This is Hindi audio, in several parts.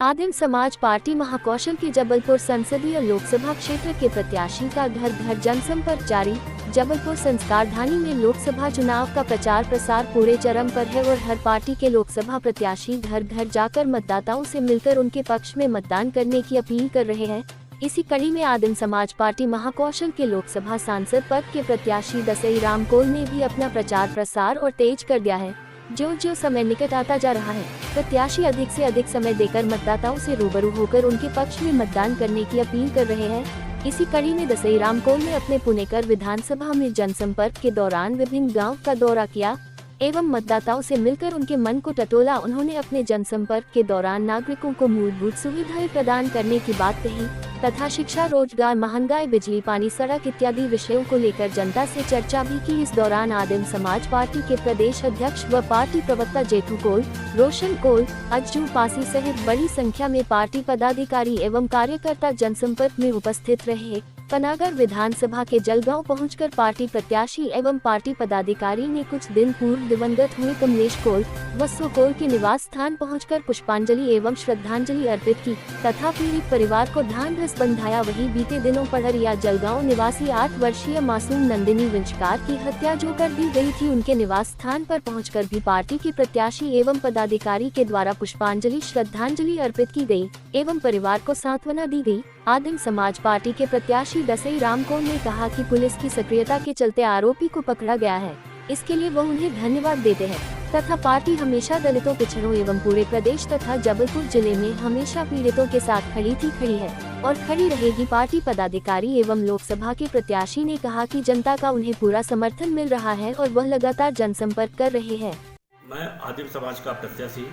आदिम समाज पार्टी महाकौशल के जबलपुर संसदीय लोकसभा क्षेत्र के प्रत्याशी का घर घर जनसंपर्क जारी। जबलपुर संस्कारधानी में लोकसभा चुनाव का प्रचार प्रसार पूरे चरम पर है और हर पार्टी के लोकसभा प्रत्याशी घर घर जाकर मतदाताओं से मिलकर उनके पक्ष में मतदान करने की अपील कर रहे हैं। इसी कड़ी में आदिम समाज पार्टी महाकौशल के लोकसभा सांसद पद के प्रत्याशी दसई राम कोल ने भी अपना प्रचार प्रसार और तेज कर दिया है। जो समय निकट आता जा रहा है, प्रत्याशी अधिक से अधिक समय देकर मतदाताओं से रूबरू होकर उनके पक्ष में मतदान करने की अपील कर रहे हैं। इसी कड़ी में दसई राम कोल ने अपने पुणेकर विधानसभा में जनसंपर्क के दौरान विभिन्न गांव का दौरा किया एवं मतदाताओं से मिलकर उनके मन को टटोला। उन्होंने अपने जनसंपर्क के दौरान नागरिकों को मूलभूत सुविधाएं प्रदान करने की बात कही तथा शिक्षा, रोजगार, महंगाई, बिजली, पानी, सड़क इत्यादि विषयों को लेकर जनता से चर्चा भी की। इस दौरान आदिम समाज पार्टी के प्रदेश अध्यक्ष व पार्टी प्रवक्ता जेठू कोल, रोशन कोल, अज्जू पासी सहित बड़ी संख्या में पार्टी पदाधिकारी एवं कार्यकर्ता जनसंपर्क में उपस्थित रहे। पनागर विधानसभा के जलगांव पहुंचकर पार्टी प्रत्याशी एवं पार्टी पदाधिकारी ने कुछ दिन पूर्व दिवंगत हुए कमलेश कोल, वत्सो कोल के निवास स्थान पहुंचकर पुष्पांजलि एवं श्रद्धांजलि अर्पित की तथा पीड़ित परिवार को ढांढस बंधाया। वहीं बीते दिनों पड़रिया जलगांव निवासी 8 वर्षीय मासूम नंदिनी विंचकार की हत्या जो कर दी गई थी, उनके निवास स्थान पर पहुंचकर भी पार्टी के प्रत्याशी एवं पदाधिकारी के द्वारा पुष्पांजलि श्रद्धांजलि अर्पित की गई एवं परिवार को सांत्वना दी गई। आदिम समाज पार्टी के प्रत्याशी दसई राम कोल ने कहा कि पुलिस की सक्रियता के चलते आरोपी को पकड़ा गया है, इसके लिए वो उन्हें धन्यवाद देते हैं तथा पार्टी हमेशा दलितों, पिछड़ों एवं पूरे प्रदेश तथा जबलपुर जिले में हमेशा पीड़ितों के साथ खड़ी है और खड़ी रहेगी। पार्टी पदाधिकारी एवं लोकसभा के प्रत्याशी ने कहा कि जनता का उन्हें पूरा समर्थन मिल रहा है और वह लगातार जनसंपर्क कर रहे हैं। मैं आदिम समाज का प्रत्याशी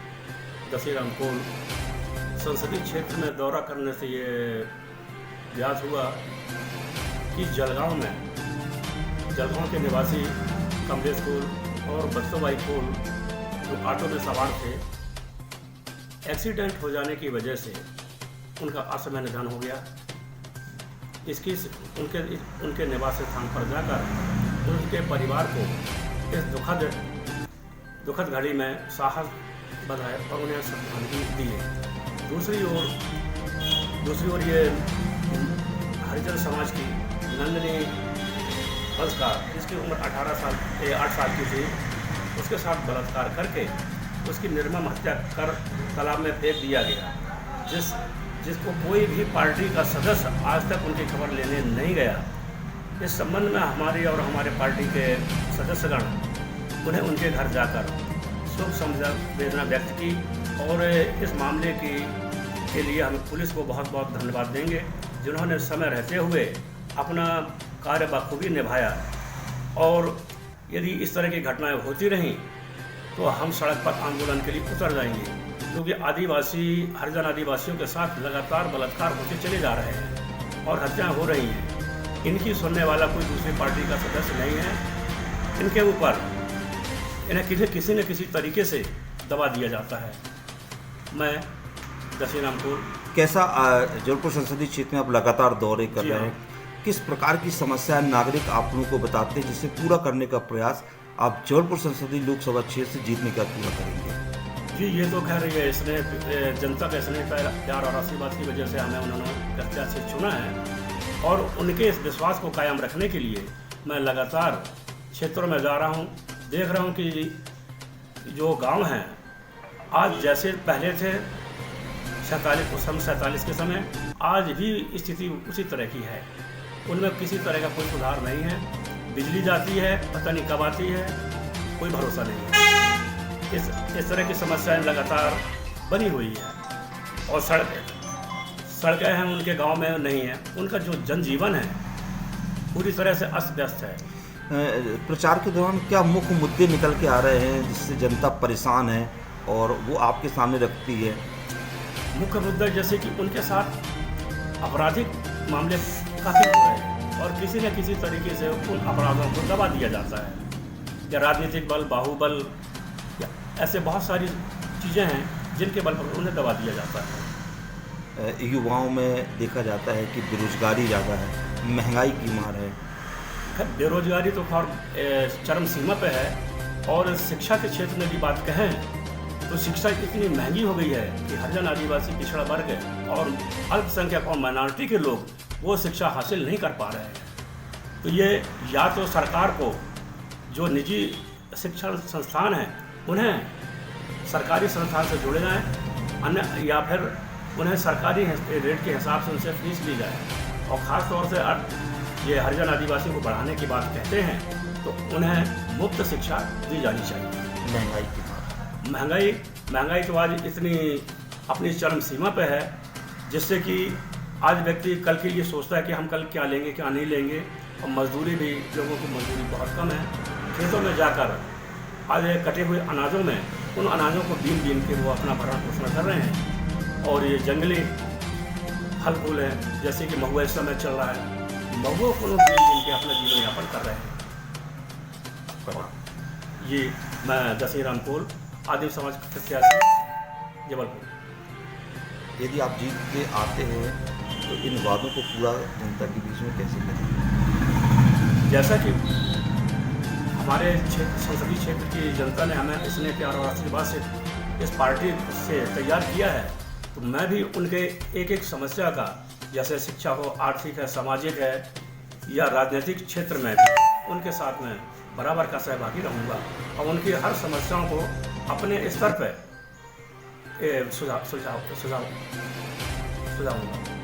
दसई राम कोल संसदीय क्षेत्र में दौरा करने से ये ज्ञात हुआ कि जलगांव के निवासी कमलेश कोल और बत्सोबाई कोल जो ऑटो में सवार थे, एक्सीडेंट हो जाने की वजह से उनका असमय निधन हो गया। इसकी उनके निवास स्थान पर जाकर उनके परिवार को इस दुखद घड़ी में साहस बधाए और उन्हें श्रद्धांजलि दी है। दूसरी ओर ये हरिजन समाज की नंदिनी विंचकार, जिसकी उम्र 8 साल की थी, उसके साथ बलात्कार करके उसकी निर्मम हत्या कर तालाब में फेंक दिया गया, जिसको कोई भी पार्टी का सदस्य आज तक उनकी खबर लेने नहीं गया। इस संबंध में हमारी और हमारे पार्टी के सदस्यगण उन्हें उनके घर जाकर शोक संवेदना व्यक्त की और इस मामले के लिए हम पुलिस को बहुत बहुत धन्यवाद देंगे, जिन्होंने समय रहते हुए अपना कार्य बखूबी निभाया। और यदि इस तरह की घटनाएं होती रहें तो हम सड़क पर आंदोलन के लिए उतर जाएंगे, क्योंकि हरिजन आदिवासियों के साथ लगातार बलात्कार होते चले जा रहे हैं और हत्याएं हो रही हैं। इनकी सुनने वाला कोई दूसरी पार्टी का सदस्य नहीं है। इनके ऊपर इन्हें किसी न किसी तरीके से दबा दिया जाता है। मैं दसई राम कोल। कैसा जबलपुर संसदीय क्षेत्र में आप लगातार दौरे कर रहे हैं, किस प्रकार की समस्या नागरिक आप लोगों को बताते हैं जिसे पूरा करने का प्रयास आप जबलपुर संसदीय लोकसभा क्षेत्र से जीतने का पूरा करेंगे? जी, ये तो खैर ये इसने जनता का स्नेह, प्यार और आशीर्वाद की वजह से हमें उन्होंने प्रत्याशी चुना है और उनके इस विश्वास को कायम रखने के लिए मैं लगातार क्षेत्रों में जा रहा हूँ। देख रहा हूँ कि जो गाँव हैं आज जैसे पहले थे 47 के समय, आज भी स्थिति उसी तरह की है। उनमें किसी तरह का कोई सुधार नहीं है। बिजली जाती है, पता नहीं कब आती है, कोई भरोसा नहीं है। इस तरह की समस्याएं लगातार बनी हुई है और सड़कें हैं उनके गांव में नहीं है। उनका जो जनजीवन है पूरी तरह से अस्त व्यस्त है। प्रचार के दौरान क्या मुख्य मुद्दे निकल के आ रहे हैं जिससे जनता परेशान है और वो आपके सामने रखती है? मुख्य मुद्दा जैसे कि उनके साथ आपराधिक मामले काफ़ी हो रहे हैं और किसी न किसी तरीके से उन अपराधों को दबा दिया जाता है, या राजनीतिक बल, बाहुबल, या ऐसे बहुत सारी चीज़ें हैं जिनके बल पर उन्हें दबा दिया जाता है। युवाओं में देखा जाता है कि बेरोजगारी ज़्यादा है, महंगाई की मार है। बेरोजगारी तो खैर चरम सीमा पे है और शिक्षा के क्षेत्र में भी बात कहें तो शिक्षा इतनी महंगी हो गई है कि हरिजन आदिवासी पिछड़ा वर्ग और अल्पसंख्यक और माइनॉरिटी के लोग वो शिक्षा हासिल नहीं कर पा रहे हैं। तो ये या तो सरकार को जो निजी शिक्षण संस्थान हैं उन्हें सरकारी संस्थान से जोड़े जाएं, अन्य या फिर उन्हें सरकारी रेट के हिसाब से उनसे फीस ली जाए। और ख़ास तौर से ये हरिजन आदिवासी को बढ़ाने की बात कहते हैं तो उन्हें मुफ्त शिक्षा दी जानी चाहिए। महंगाई की बात, महंगाई तो आज इतनी अपनी चरम सीमा पे है जिससे कि आज व्यक्ति कल के लिए सोचता है कि हम कल क्या लेंगे क्या नहीं लेंगे। और मजदूरी भी, लोगों की मजदूरी बहुत कम है। खेतों में जाकर आज कटे हुए अनाजों में उन अनाजों को बीन के वो अपना भरण पोषण कर रहे हैं। और ये जंगली फल फूल हैं जैसे कि महुआ इस समय चल रहा है, महुओं को लोग बीन के अपना जीवन यापन कर रहे हैं। ये मैं दशई रामकोल आदिम समाज प्रत्याशी जबलपुर। यदि आप जीत के आते हैं तो इन वादों को पूरा जनता के बीच में कैसे करेंगे? जैसा कि हमारे संसदीय क्षेत्र की जनता ने हमें इसने प्यार और आशीर्वाद से इस पार्टी से तैयार किया है, तो मैं भी उनके एक एक समस्या का, जैसे शिक्षा हो, आर्थिक है, सामाजिक है या राजनीतिक क्षेत्र में भी उनके साथ में बराबर का सहभागी रहूँगा और उनकी हर समस्याओं को अपने स्तर पर सुझाऊँगा।